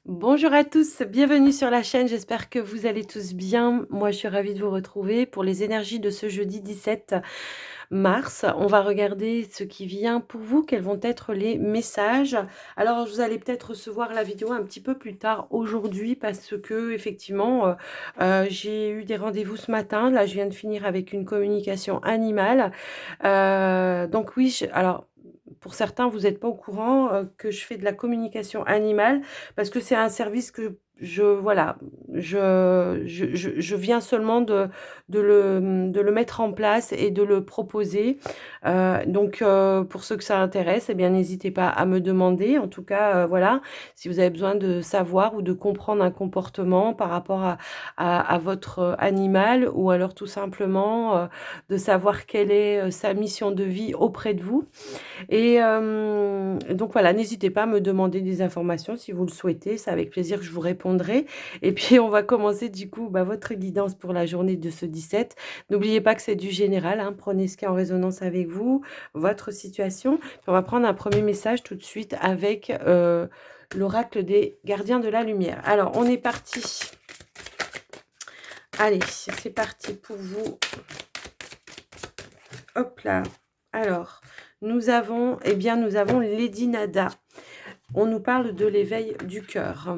Bonjour à tous, bienvenue sur la chaîne, j'espère que vous allez tous bien. Moi, je suis ravie de vous retrouver pour les énergies de ce jeudi 17 mars. On va regarder ce qui vient pour vous, quels vont être les messages. Alors, vous allez peut-être recevoir la vidéo un petit peu plus tard aujourd'hui parce que, effectivement, j'ai eu des rendez-vous ce matin. Là, je viens de finir avec une communication animale. Donc oui, alors pour certains, vous n'êtes pas au courant que je fais de la communication animale parce que c'est un service que voilà, je viens seulement de le mettre en place et de le proposer. Donc, pour ceux que ça intéresse, eh bien, n'hésitez pas à me demander. En tout cas, voilà, si vous avez besoin de savoir ou de comprendre un comportement par rapport à votre animal ou alors tout simplement de savoir quelle est sa mission de vie auprès de vous. Et donc voilà, n'hésitez pas à me demander des informations si vous le souhaitez, c'est avec plaisir que je vous répondrai. Et puis on va commencer du coup, votre guidance pour la journée de ce 17. N'oubliez pas que c'est du général, hein, prenez ce qui est en résonance avec vous, votre situation. Puis on va prendre un premier message tout de suite avec l'oracle des gardiens de la lumière. Alors on est parti. Allez, c'est parti pour vous. Hop là. Alors, nous avons Lady Nada. On nous parle de l'éveil du cœur.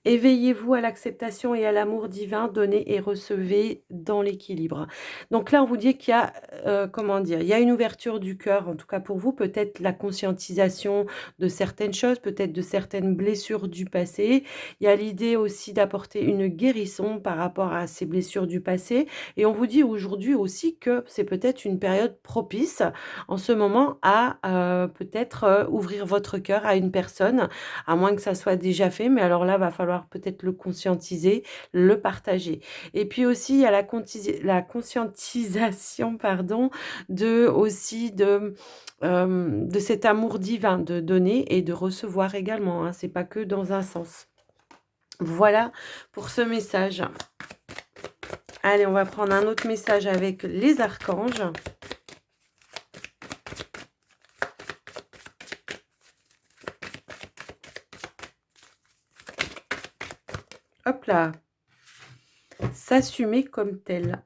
Éveillez-vous à l'acceptation et à l'amour divin, donnez et recevez dans l'équilibre. Donc là, on vous dit qu'il y a, il y a une ouverture du cœur, en tout cas pour vous, peut-être la conscientisation de certaines choses, peut-être de certaines blessures du passé. Il y a l'idée aussi d'apporter une guérison par rapport à ces blessures du passé. Et on vous dit aujourd'hui aussi que c'est peut-être une période propice en ce moment à peut-être ouvrir votre cœur à une personne, à moins que ça soit déjà fait, mais alors là, va falloir peut-être le conscientiser, le partager. Et puis aussi, il y a la conscientisation, pardon, de cet amour divin, de donner et de recevoir également, hein. C'est pas que dans un sens. Voilà pour ce message. Allez, on va prendre un autre message avec les archanges. Hop là. S'assumer comme tel.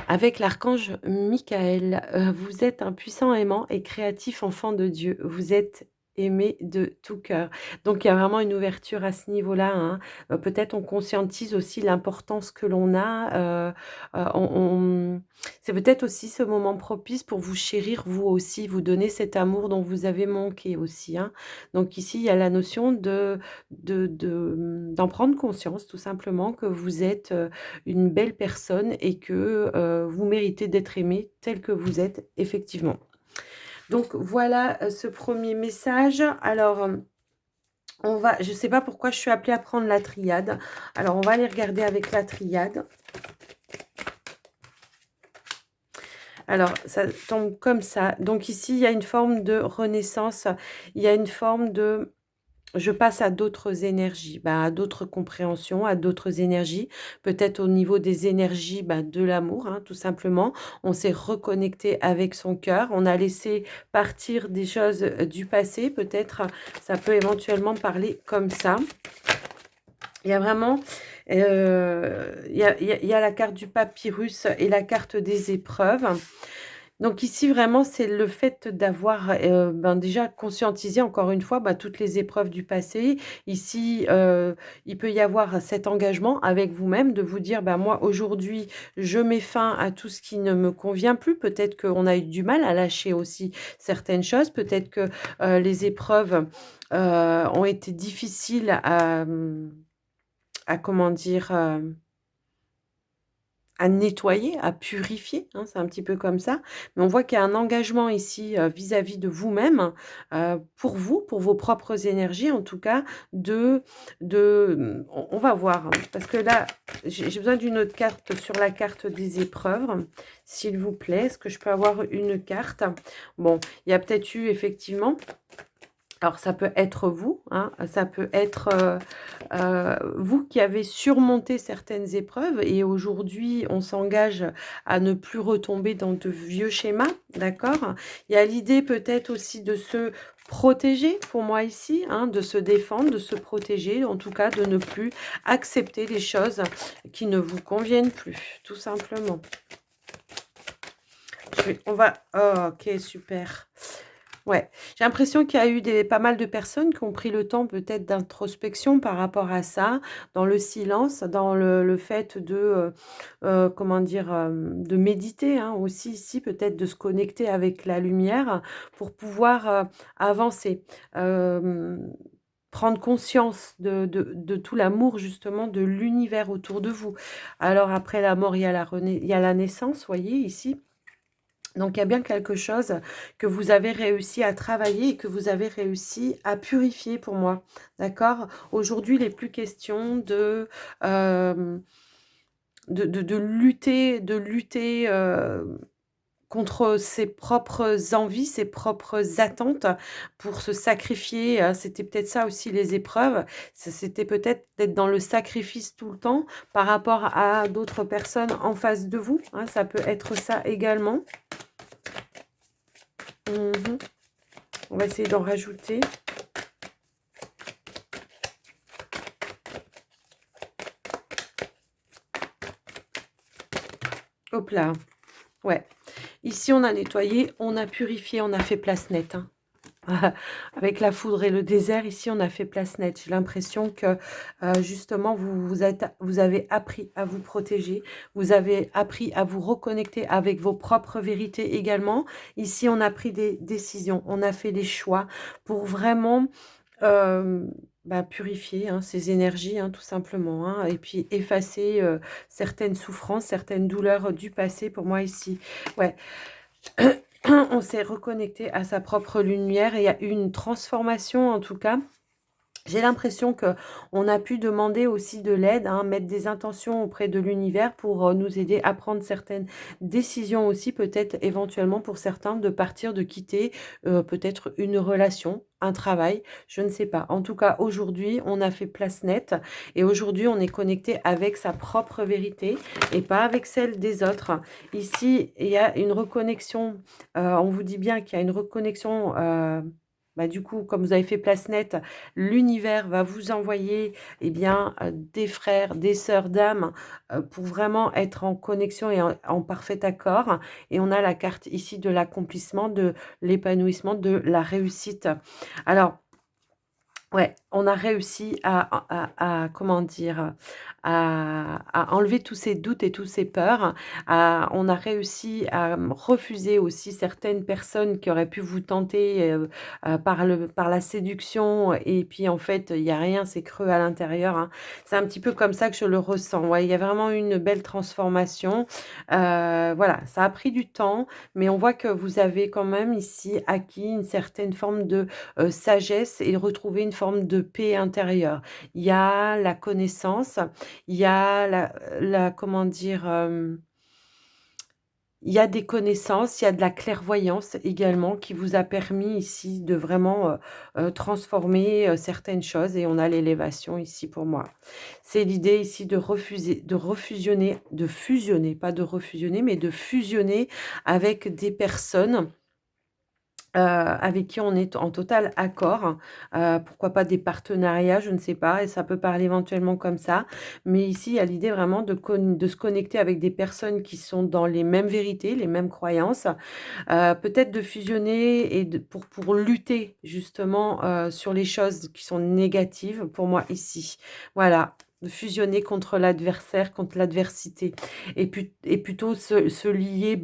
Avec l'archange Michael, vous êtes un puissant aimant et créatif enfant de Dieu. Vous êtes aimé de tout cœur. Donc il y a vraiment une ouverture à ce niveau-là, hein. Peut-être on conscientise aussi l'importance que l'on a, on c'est peut-être aussi ce moment propice pour vous chérir vous aussi, vous donner cet amour dont vous avez manqué aussi, hein. Donc ici, il y a la notion d'en prendre conscience tout simplement que vous êtes, une belle personne et que vous méritez d'être aimé tel que vous êtes effectivement. Donc voilà ce premier message. Alors je ne sais pas pourquoi je suis appelée à prendre la triade. Alors on va aller regarder avec la triade. Alors ça tombe comme ça. Donc ici il y a une forme de renaissance, il y a une forme de je passe à d'autres énergies, à d'autres compréhensions, à d'autres énergies. Peut-être au niveau des énergies, de l'amour, hein, tout simplement. On s'est reconnecté avec son cœur. On a laissé partir des choses du passé. Peut-être, ça peut éventuellement parler comme ça. Il y a vraiment, il y a la carte du papyrus et la carte des épreuves. Donc ici, vraiment, c'est le fait d'avoir, déjà conscientisé encore une fois, toutes les épreuves du passé. Ici, il peut y avoir cet engagement avec vous-même de vous dire: «Moi, aujourd'hui, je mets fin à tout ce qui ne me convient plus». Peut-être qu'on a eu du mal à lâcher aussi certaines choses. Peut-être que, les épreuves, ont été difficiles à comment dire? À nettoyer, à purifier, hein, c'est un petit peu comme ça. Mais on voit qu'il y a un engagement ici, vis-à-vis de vous-même, pour vous, pour vos propres énergies en tout cas, on va voir, hein, parce que là, j'ai besoin d'une autre carte sur la carte des épreuves, s'il vous plaît. Est-ce que je peux avoir une carte? Bon, il y a peut-être eu effectivement Alors ça peut être vous, hein, ça peut être, vous qui avez surmonté certaines épreuves et aujourd'hui on s'engage à ne plus retomber dans de vieux schémas, d'accord? Il y a l'idée peut-être aussi de se protéger pour moi ici, hein, de se défendre, de se protéger, en tout cas de ne plus accepter les choses qui ne vous conviennent plus, tout simplement. On va oh, OK, super. Ouais, j'ai l'impression qu'il y a eu pas mal de personnes qui ont pris le temps peut-être d'introspection par rapport à ça, dans le silence, dans le fait de, comment dire? De méditer, hein, aussi ici, peut-être de se connecter avec la lumière pour pouvoir, avancer. Hem, Prendre conscience de tout l'amour justement de l'univers autour de vous. Alors après la mort, il y a la naissance, voyez ici? Donc, il y a bien quelque chose que vous avez réussi à travailler et que vous avez réussi à purifier pour moi, d'accord? Aujourd'hui, il n'est plus question hem, de lutter, contre ses propres envies, ses propres attentes pour se sacrifier, c'était peut-être ça aussi les épreuves, c'était peut-être d'être dans le sacrifice tout le temps par rapport à d'autres personnes en face de vous, hein, ça peut être ça également. Mmh. On va essayer d'en rajouter. Hop là. Ouais. Ici, on a nettoyé, on a purifié, on a fait place nette, hein. Avec la foudre et le désert, ici, on a fait place nette. J'ai l'impression que, justement, vous avez appris à vous protéger. Vous avez appris à vous reconnecter avec vos propres vérités également. Ici, on a pris des décisions, on a fait des choix pour vraiment Hem, purifier, hein, ces énergies, hein, tout simplement, hein, et puis effacer, certaines souffrances, certaines douleurs, du passé pour moi ici. Ouais, on s'est reconnecté à sa propre lumière et il y a eu une transformation en tout cas. J'ai l'impression que on a pu demander aussi de l'aide, hein, mettre des intentions auprès de l'univers pour, nous aider à prendre certaines décisions aussi, peut-être éventuellement pour certains de partir, de quitter, peut-être une relation, un travail, je ne sais pas. En tout cas, aujourd'hui, on a fait place nette et aujourd'hui, on est connecté avec sa propre vérité et pas avec celle des autres. Ici, il y a une reconnexion, on vous dit bien qu'il y a une reconnexion, du coup, comme vous avez fait place nette, l'univers va vous envoyer, eh bien, des frères, des sœurs d'âme, pour vraiment être en connexion et en parfait accord et on a la carte ici de l'accomplissement, de l'épanouissement, de la réussite. Alors ouais, on a réussi comment dire? À enlever tous ces doutes et tous ces peurs. On a réussi à, refuser aussi certaines personnes qui auraient pu vous tenter, par la séduction et puis en fait, il y a rien, c'est creux à l'intérieur, hein. C'est un petit peu comme ça que je le ressens. Ouais, il y a vraiment eu une belle transformation. Voilà, ça a pris du temps, mais on voit que vous avez quand même ici acquis une certaine forme de sagesse et retrouver une forme de paix intérieure. Il y a la connaissance, il y a la comment dire? Il y a des connaissances, il y a de la clairvoyance également qui vous a permis ici de vraiment, transformer, certaines choses et on a l'élévation ici pour moi. C'est l'idée ici de fusionner, pas de refusionner, mais de fusionner avec des personnes avec qui on est en total accord, pourquoi pas des partenariats, je ne sais pas et ça peut parler éventuellement comme ça. Mais ici, il y a l'idée vraiment de se connecter avec des personnes qui sont dans les mêmes vérités, les mêmes croyances, peut-être de fusionner et pour lutter justement, sur les choses qui sont négatives pour moi ici. Voilà, de fusionner contre l'adversaire, contre l'adversité et plutôt se lier,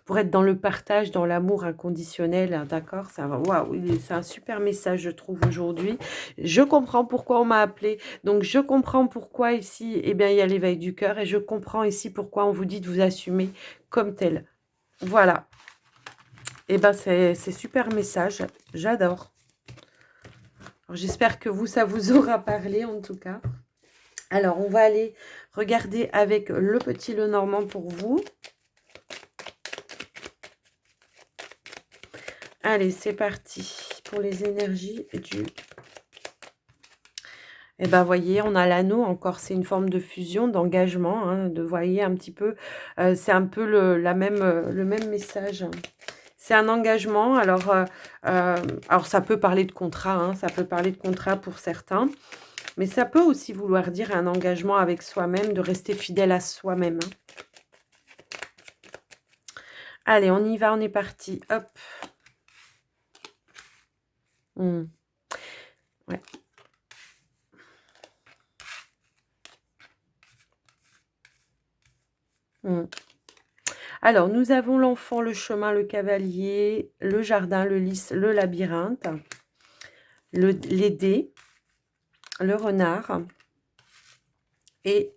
pour être dans le partage, dans l'amour inconditionnel, hein, d'accord? Ça va waouh, c'est un super message, je trouve, aujourd'hui. Je comprends pourquoi on m'a appelé. Donc je comprends pourquoi ici, eh bien, il y a l'éveil du cœur et je comprends ici pourquoi on vous dit de vous assumer comme tel. Voilà. Eh ben, c'est super message, j'adore. Alors j'espère que vous, ça vous aura parlé, en tout cas. Alors, on va aller regarder avec le petit Lenormand pour vous. Allez, c'est parti pour les énergies du et ben, voyez, on a l'anneau encore, c'est une forme de fusion, d'engagement, hein, de voyez un petit peu, c'est un peu le même message. C'est un engagement, alors ça peut parler de contrat, hein, ça peut parler de contrat pour certains, mais ça peut aussi vouloir dire un engagement avec soi-même, de rester fidèle à soi-même, hein. Allez, on y va, on est parti, hop. Mmh. Ouais. Mmh. Alors, nous avons l'enfant, le chemin, le cavalier, le jardin, le lys, le labyrinthe, les dés, le renard et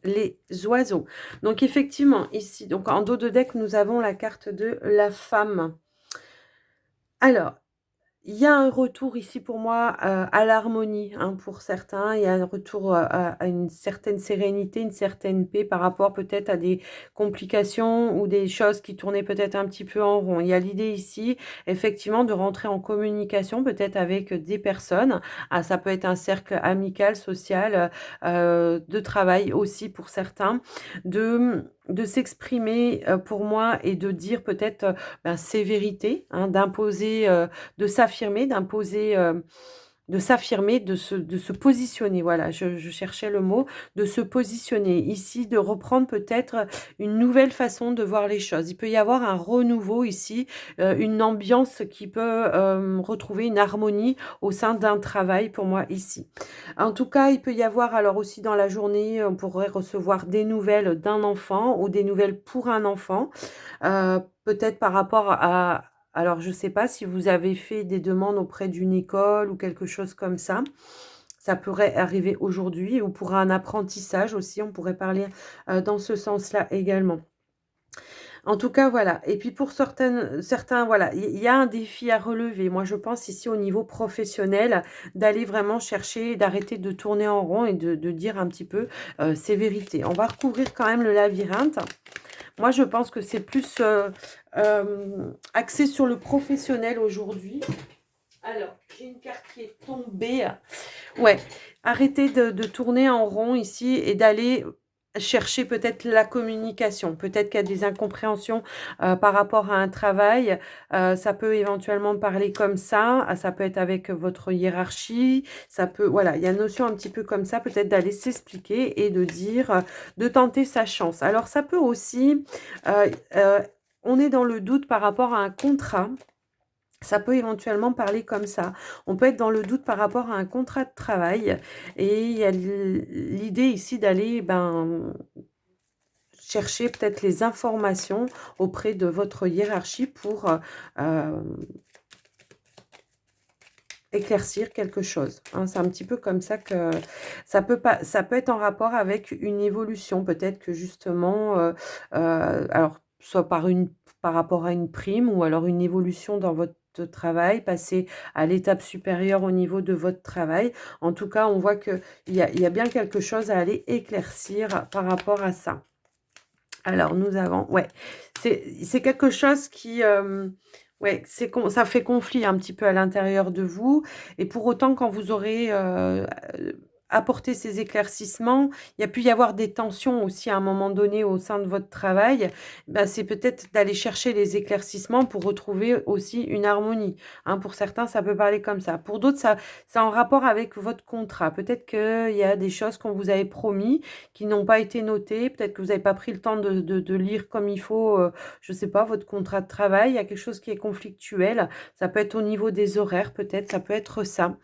les oiseaux. Donc effectivement, ici, donc en dos de deck, nous avons la carte de la femme. Alors, il y a un retour ici pour moi, à l'harmonie, hein, pour certains. Il y a un retour, à une certaine sérénité, une certaine paix par rapport peut-être à des complications ou des choses qui tournaient peut-être un petit peu en rond. Il y a l'idée ici, effectivement, de rentrer en communication peut-être avec des personnes. Ah, ça peut être un cercle amical, social, de travail aussi pour certains. De s'exprimer, pour moi et de dire peut-être, ben, ses vérités, hein, d'imposer, de s'affirmer, d'imposer, de s'affirmer, de se positionner. Voilà, je cherchais le mot, de se positionner. Ici, de reprendre peut-être une nouvelle façon de voir les choses. Il peut y avoir un renouveau ici, une ambiance qui peut, retrouver une harmonie au sein d'un travail pour moi ici. En tout cas, il peut y avoir alors aussi dans la journée, on pourrait recevoir des nouvelles d'un enfant ou des nouvelles pour un enfant. Peut-être par rapport à alors je ne sais pas si vous avez fait des demandes auprès d'une école ou quelque chose comme ça. Ça pourrait arriver aujourd'hui ou pour un apprentissage aussi, on pourrait parler, dans ce sens-là également. En tout cas, voilà et puis pour certains, voilà, il y a un défi à relever. Moi, je pense ici au niveau professionnel, d'aller vraiment chercher, d'arrêter de tourner en rond et de dire un petit peu, ses vérités. On va recouvrir quand même le labyrinthe. Moi, je pense que c'est plus, axé sur le professionnel aujourd'hui. Alors, j'ai une carte qui est tombée. Ouais, arrêter de tourner en rond ici et d'aller chercher peut-être la communication. Peut-être qu'il y a des incompréhensions, par rapport à un travail. Ça peut éventuellement parler comme ça. Ah, ça peut être avec votre hiérarchie. Ça peut voilà, il y a une notion un petit peu comme ça, peut-être d'aller s'expliquer et de dire, de tenter sa chance. Alors ça peut aussi, on est dans le doute par rapport à un contrat. Ça peut éventuellement parler comme ça. On peut être dans le doute par rapport à un contrat de travail et il y a l'idée ici d'aller, ben, chercher peut-être les informations auprès de votre hiérarchie pour, éclaircir quelque chose, hein. C'est un petit peu comme ça que ça peut être en rapport avec une évolution. Peut-être que justement, alors soit par rapport à une prime ou alors une évolution dans votre travail, passer à l'étape supérieure au niveau de votre travail. En tout cas, on voit qu'il y a bien quelque chose à aller éclaircir par rapport à ça. Alors nous avons ouais, c'est quelque chose qui, ouais, ça fait conflit un petit peu à l'intérieur de vous et pour autant quand vous aurez, apporté ces éclaircissements, il y a pu y avoir des tensions aussi à un moment donné au sein de votre travail. Bah, c'est peut-être d'aller chercher les éclaircissements pour retrouver aussi une harmonie, hein. Pour certains, ça peut parler comme ça. Pour d'autres, ça c'est en rapport avec votre contrat. Peut-être qu'il y a des choses qu'on vous avait promis qui n'ont pas été notés. Peut-être que vous n'avez pas pris le temps de lire comme il faut, je ne sais pas, votre contrat de travail. Il y a quelque chose qui est conflictuel. Ça peut être au niveau des horaires, peut-être, ça peut être ça.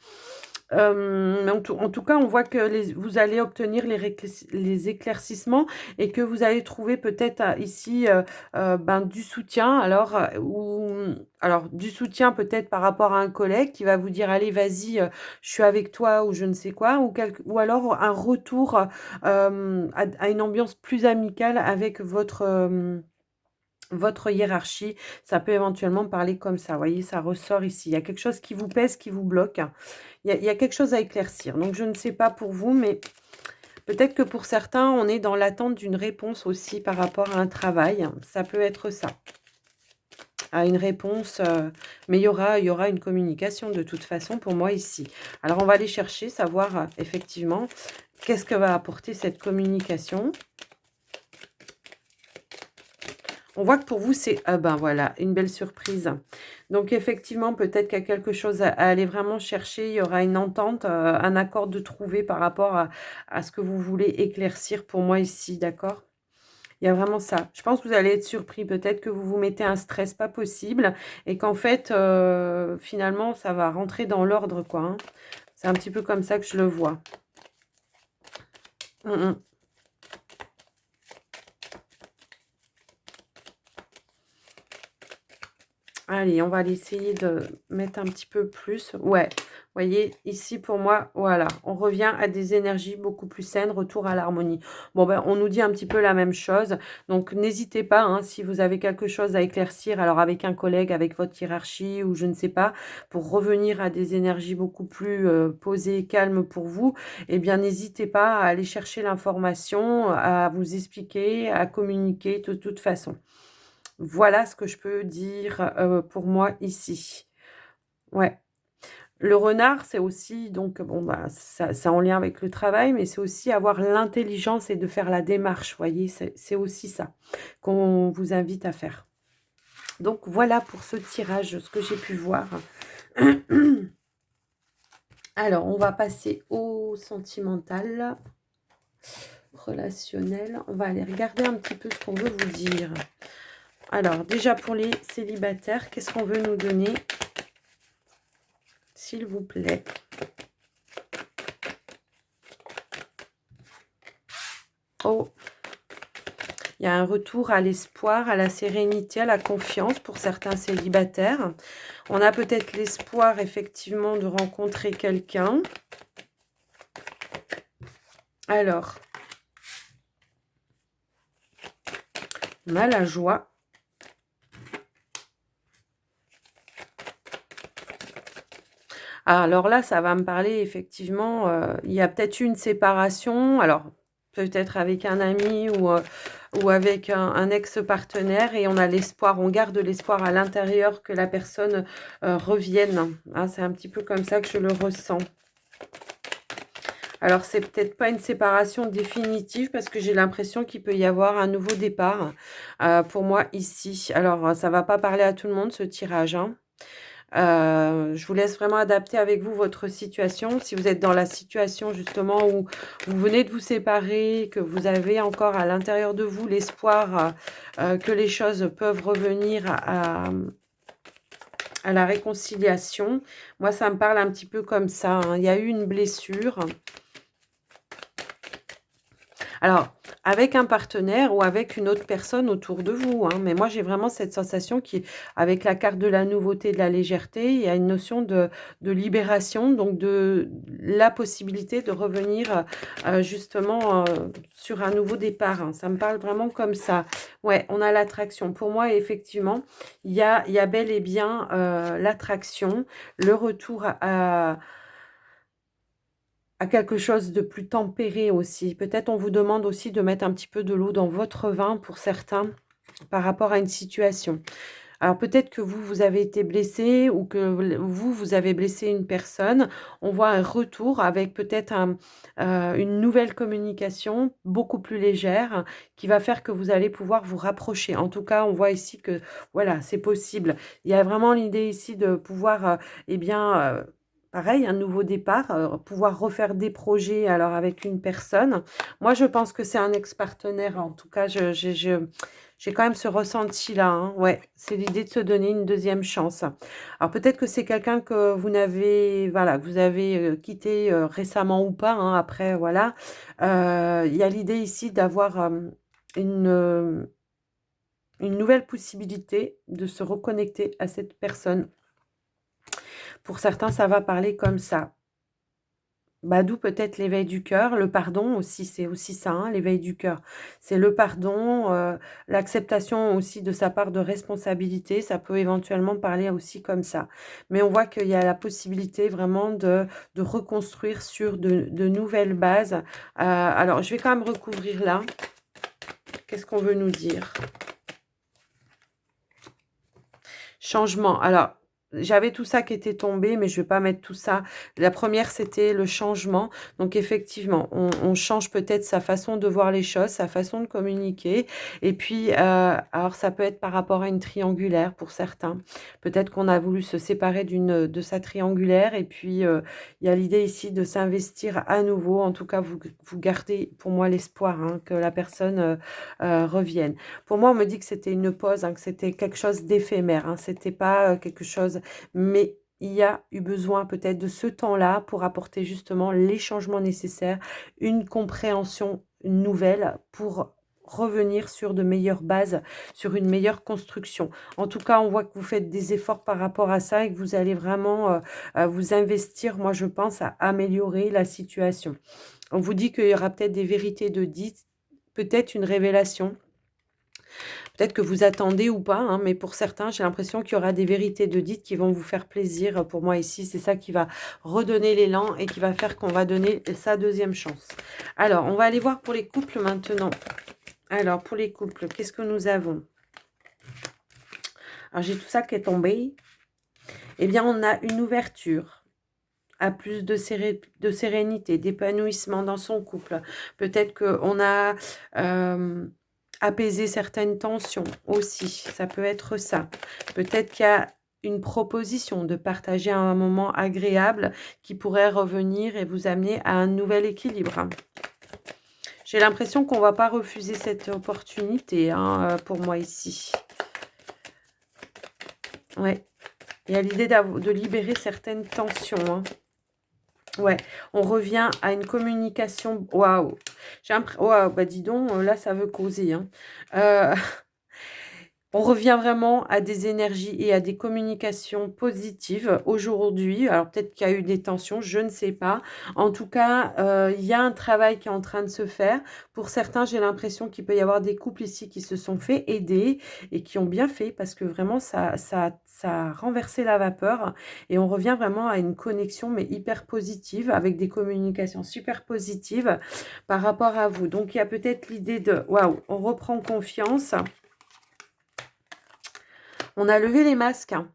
Mais en tout cas, on voit que vous allez obtenir les éclaircissements et que vous allez trouver peut-être ici ben, du soutien. Alors, du soutien peut-être par rapport à un collègue qui va vous dire allez, vas-y, je suis avec toi ou je ne sais quoi, ou alors un retour à une ambiance plus amicale avec votre hiérarchie. Ça peut éventuellement parler comme ça. Vous voyez, ça ressort ici. Il y a quelque chose qui vous pèse, qui vous bloque. Il y a quelque chose à éclaircir. Donc, je ne sais pas pour vous, mais peut-être que pour certains, on est dans l'attente d'une réponse aussi par rapport à un travail. Ça peut être ça. à une réponse, mais il y aura une communication de toute façon pour moi ici. Alors on va aller chercher, savoir, effectivement, qu'est-ce que va apporter cette communication? On voit que pour vous, c'est ah ben voilà, une belle surprise. Donc effectivement, peut-être qu'il y a quelque chose à aller vraiment chercher. Il y aura une entente, un accord de trouver par rapport à ce que vous voulez éclaircir pour moi ici, d'accord? Il y a vraiment ça. Je pense que vous allez être surpris. Peut-être que vous vous mettez un stress pas possible et qu'en fait, finalement, ça va rentrer dans l'ordre, quoi, hein. C'est un petit peu comme ça que je le vois. Mmh mh. Allez, on va aller essayer de mettre un petit peu plus. Ouais, voyez, ici pour moi, voilà, on revient à des énergies beaucoup plus saines, retour à l'harmonie. Bon, ben, on nous dit un petit peu la même chose. Donc, n'hésitez pas, hein, si vous avez quelque chose à éclaircir, alors avec un collègue, avec votre hiérarchie ou je ne sais pas, pour revenir à des énergies beaucoup plus posées, calmes pour vous, eh bien, n'hésitez pas à aller chercher l'information, à vous expliquer, à communiquer de toute façon. Voilà ce que je peux dire, pour moi ici. Ouais. Le renard, c'est aussi donc bon, bah, ça c'est en lien avec le travail, mais c'est aussi avoir l'intelligence et de faire la démarche, vous voyez? C'est aussi ça qu'on vous invite à faire. Donc voilà pour ce tirage, ce que j'ai pu voir. Alors, on va passer au sentimental, relationnel. On va aller regarder un petit peu ce qu'on veut vous dire. Alors, déjà pour les célibataires, qu'est-ce qu'on veut nous donner? S'il vous plaît. Oh, il y a un retour à l'espoir, à la sérénité, à la confiance pour certains célibataires. On a peut-être l'espoir, effectivement, de rencontrer quelqu'un. Alors, on a la joie. Alors là, ça va me parler effectivement, il y a peut-être eu une séparation, alors peut-être avec un ami ou avec un ex-partenaire et on a l'espoir, on garde l'espoir à l'intérieur que la personne, revienne. Hein, c'est un petit peu comme ça que je le ressens. Alors c'est peut-être pas une séparation définitive parce que j'ai l'impression qu'il peut y avoir un nouveau départ, pour moi ici. Alors, ça va pas parler à tout le monde ce tirage, hein. Je vous laisse vraiment adapter avec vous votre situation. Si vous êtes dans la situation justement où vous venez de vous séparer, que vous avez encore à l'intérieur de vous l'espoir, que les choses peuvent revenir à la réconciliation. Moi, ça me parle un petit peu comme ça, hein. Il y a eu une blessure. Alors, avec un partenaire ou avec une autre personne autour de vous, hein, mais moi j'ai vraiment cette sensation qui avec la carte de la nouveauté, de la légèreté, il y a une notion de libération, donc de la possibilité de revenir, justement, sur un nouveau départ, hein. Ça me parle vraiment comme ça. Ouais, on a l'attraction. Pour moi, effectivement, il y a bel et bien, l'attraction, le retour à quelque chose de plus tempéré aussi. Peut-être on vous demande aussi de mettre un petit peu de l'eau dans votre vin pour certains, par rapport à une situation. Alors peut-être que vous, vous avez été blessé ou que vous avez blessé une personne. On voit un retour avec peut-être une nouvelle communication beaucoup plus légère qui va faire que vous allez pouvoir vous rapprocher. En tout cas, on voit ici que voilà, c'est possible. Il y a vraiment l'idée ici de pouvoir, eh bien, pareil, un nouveau départ, pouvoir refaire des projets alors avec une personne. Moi, je pense que c'est un ex-partenaire. En tout cas, j'ai quand même ce ressenti-là, hein. Ouais, c'est l'idée de se donner une deuxième chance. Alors peut-être que c'est quelqu'un que vous n'avez voilà, que vous avez, quitté, récemment ou pas, hein, après voilà. Il y a l'idée ici d'avoir, une, une nouvelle possibilité de se reconnecter à cette personne. Pour certains, ça va parler comme ça. Bah, d'où peut-être l'éveil du cœur, le pardon aussi, c'est aussi ça, hein, l'éveil du cœur. C'est le pardon, l'acceptation aussi de sa part de responsabilité, ça peut éventuellement parler aussi comme ça. Mais on voit qu'il y a la possibilité vraiment de reconstruire sur de nouvelles bases. Alors je vais quand même recouvrir là. Qu'est-ce qu'on veut nous dire? Changement. Alors, j'avais tout ça qui était tombé, mais je vais pas mettre tout ça. La première, c'était le changement. Donc effectivement, on change peut-être sa façon de voir les choses, sa façon de communiquer. Et puis, alors ça peut être par rapport à une triangulaire pour certains. Peut-être qu'on a voulu se séparer de sa triangulaire. Et puis, il y a l'idée ici de s'investir à nouveau. En tout cas, vous gardez pour moi l'espoir, hein, que la personne revienne. Pour moi, on me dit que c'était une pause, hein, que c'était quelque chose d'éphémère, hein, c'était pas quelque chose, mais il y a eu besoin peut-être de ce temps-là pour apporter justement les changements nécessaires, une compréhension nouvelle pour revenir sur de meilleures bases, sur une meilleure construction. En tout cas, on voit que vous faites des efforts par rapport à ça et que vous allez vraiment vous investir, moi je pense, à améliorer la situation. On vous dit qu'il y aura peut-être des vérités de dites, peut-être une révélation. Peut-être que vous attendez ou pas, hein, mais pour certains, j'ai l'impression qu'il y aura des vérités de dites qui vont vous faire plaisir. Pour moi ici, c'est ça qui va redonner l'élan et qui va faire qu'on va donner sa deuxième chance. Alors, on va aller voir pour les couples maintenant. Alors, pour les couples, qu'est-ce que nous avons? Alors, j'ai tout ça qui est tombé. Eh bien, on a une ouverture à plus de sérénité, d'épanouissement dans son couple. Peut-être qu'on a apaisé certaines tensions aussi. Ça peut être ça. Peut-être qu'il y a une proposition de partager un moment agréable qui pourrait revenir et vous amener à un nouvel équilibre. J'ai l'impression qu'on ne va pas refuser cette opportunité, hein, pour moi ici. Ouais. Il y a l'idée de libérer certaines tensions, hein. Ouais, on revient à une communication. Waouh! Waouh, bah dis donc, là, ça veut causer, hein. Euh, On revient vraiment à des énergies et à des communications positives aujourd'hui. Alors peut-être qu'il y a eu des tensions, je ne sais pas. En tout cas, il y a un travail qui est en train de se faire. Pour certains, j'ai l'impression qu'il peut y avoir des couples ici qui se sont fait aider et qui ont bien fait parce que vraiment, ça a renversé la vapeur. Et on revient vraiment à une connexion, mais hyper positive, avec des communications super positives par rapport à vous. Donc il y a peut-être l'idée de, waouh, on reprend confiance. On a levé les masques, hein.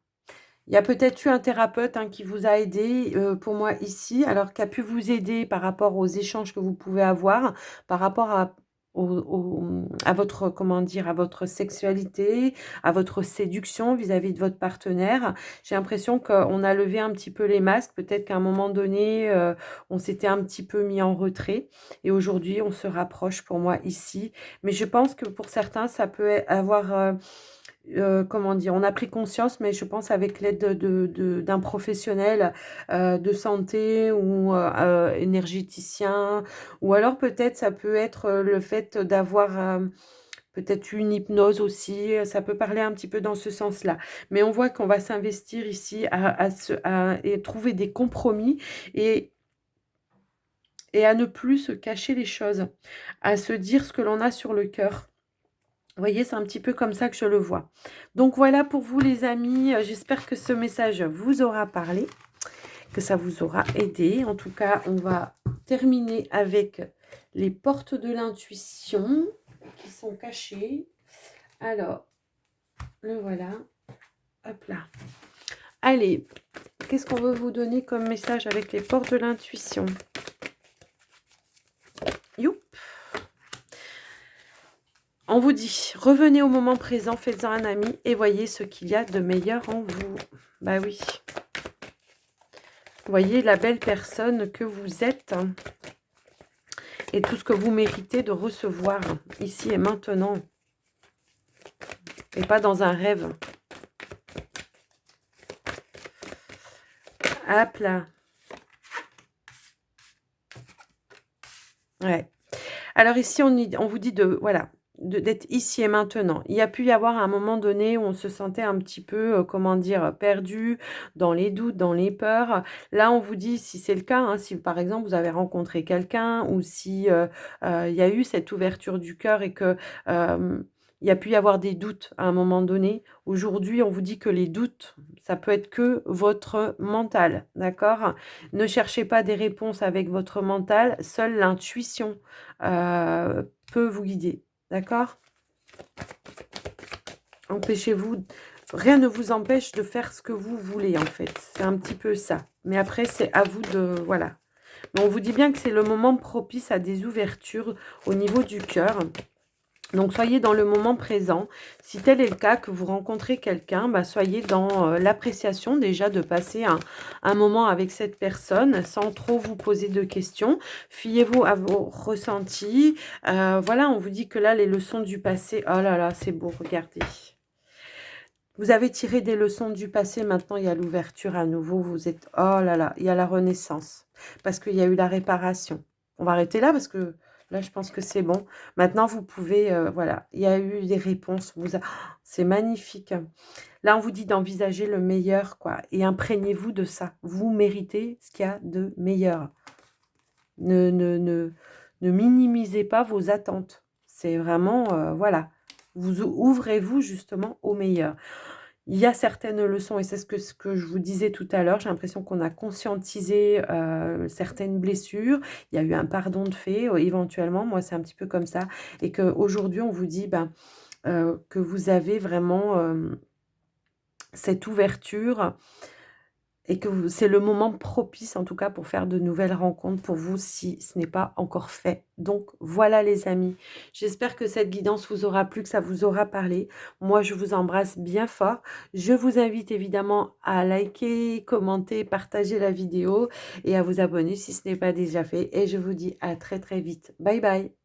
Il y a peut-être eu un thérapeute, hein, qui vous a aidé, pour moi ici, alors qui a pu vous aider par rapport aux échanges que vous pouvez avoir, par rapport à votre, comment dire, à votre sexualité, à votre séduction vis-à-vis de votre partenaire. J'ai l'impression qu'on a levé un petit peu les masques. Peut-être qu'à un moment donné, on s'était un petit peu mis en retrait et aujourd'hui, on se rapproche pour moi ici. Mais je pense que pour certains, ça peut avoir, comment dire? On a pris conscience, mais je pense avec l'aide d'un professionnel, de santé ou énergéticien, ou alors peut-être ça peut être, le fait d'avoir, peut-être une hypnose aussi, ça peut parler un petit peu dans ce sens-là. Mais on voit qu'on va s'investir ici et trouver des compromis et à ne plus se cacher les choses, à se dire ce que l'on a sur le cœur. Vous voyez, c'est un petit peu comme ça que je le vois. Donc voilà pour vous les amis, j'espère que ce message vous aura parlé, que ça vous aura aidé. En tout cas, on va terminer avec les portes de l'intuition qui sont cachées. Alors, le voilà. Hop là. Allez, qu'est-ce qu'on veut vous donner comme message avec les portes de l'intuition? Youp! On vous dit, revenez au moment présent, faites-en un ami et voyez ce qu'il y a de meilleur en vous. Bah oui. Voyez la belle personne que vous êtes et tout ce que vous méritez de recevoir ici et maintenant. Et pas dans un rêve. Hop là. Ouais. Alors ici, on vous dit d'être ici et maintenant. Il y a pu y avoir un moment donné où on se sentait un petit peu, comment dire, perdu, dans les doutes, dans les peurs. Là, on vous dit, si c'est le cas, hein, si par exemple vous avez rencontré quelqu'un ou si il y a eu cette ouverture du cœur et que il y a pu y avoir des doutes à un moment donné. Aujourd'hui, on vous dit que les doutes, ça peut être que votre mental, d'accord? Ne cherchez pas des réponses avec votre mental, seule l'intuition peut vous guider. D'accord? Empêchez-vous Rien ne vous empêche de faire ce que vous voulez, en fait. C'est un petit peu ça. Mais après, c'est à vous de... Voilà. Mais on vous dit bien que c'est le moment propice à des ouvertures au niveau du cœur. Donc, soyez dans le moment présent. Si tel est le cas, que vous rencontrez quelqu'un, bah, soyez dans l'appréciation déjà de passer un moment avec cette personne sans trop vous poser de questions. Fiez-vous à vos ressentis. Voilà, on vous dit que là, les leçons du passé, oh là là, c'est beau, regardez. Vous avez tiré des leçons du passé, maintenant il y a l'ouverture à nouveau. Vous êtes, oh là là, il y a la renaissance. Parce qu'il y a eu la réparation. On va arrêter là parce que là, je pense que c'est bon. Maintenant, vous pouvez, voilà, il y a eu des réponses. C'est magnifique. Là, on vous dit d'envisager le meilleur, quoi. Et imprégnez-vous de ça. Vous méritez ce qu'il y a de meilleur. Ne minimisez pas vos attentes. C'est vraiment, voilà. Vous ouvrez-vous justement au meilleur. Il y a certaines leçons, et c'est ce que je vous disais tout à l'heure, j'ai l'impression qu'on a conscientisé certaines blessures, il y a eu un pardon de fait, éventuellement, moi c'est un petit peu comme ça, et qu'aujourd'hui on vous dit ben, que vous avez vraiment cette ouverture, et que c'est le moment propice, en tout cas, pour faire de nouvelles rencontres pour vous, si ce n'est pas encore fait. Donc, voilà les amis. J'espère que cette guidance vous aura plu, que ça vous aura parlé. Moi, je vous embrasse bien fort. Je vous invite évidemment à liker, commenter, partager la vidéo et à vous abonner si ce n'est pas déjà fait. Et je vous dis à très très vite. Bye bye.